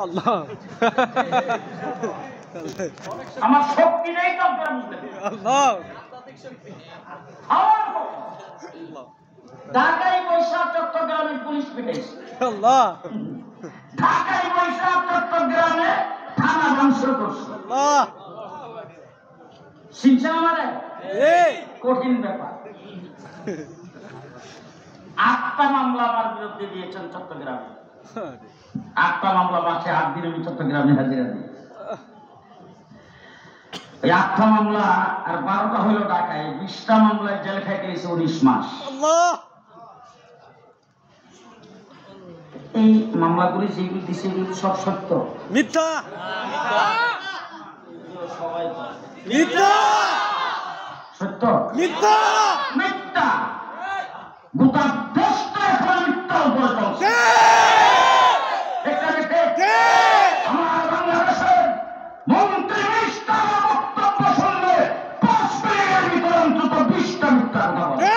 আল্লাহ আমার শক্তি নেই তো আল্লাহ ঢাকায় বৈশাখ চট্টগ্রামের পুলিশ পিটাইছে আল্লাহ ঢাকায় বৈশাখ চট্টগ্রামে থানা ধ্বংস করছে আল্লাহ শিনছে আমারে এই কঠিন ব্যাপার 8টা মামলা আমার বিরুদ্ধে দিয়েছেন চট্টগ্রামে 8টা মামলা মাসে 8 দিন আমি চট্টগ্রামে হাজিরা দিই এই 8টা মামলা আর 12টা হলো ঢাকায় 20টা মামলায় জেল খাইতে গেছে 19 মাস আল্লাহ এই মামলাগুলি যেগুলি দিছে এগুলি সব সত্য মিথ্যা সবাই মিথ্যা সত্য মিথ্যা মিথ্যা গোটা দেশটা এখন মিথ্যার উপরে চলছে এখানে আমার বাংলাদেশের মন্ত্রী মিনিস্টার বক্তব্য শুনলে 5 মিনিটের ভিতরে অন্তত 20টা মিথ্যা কথা বলে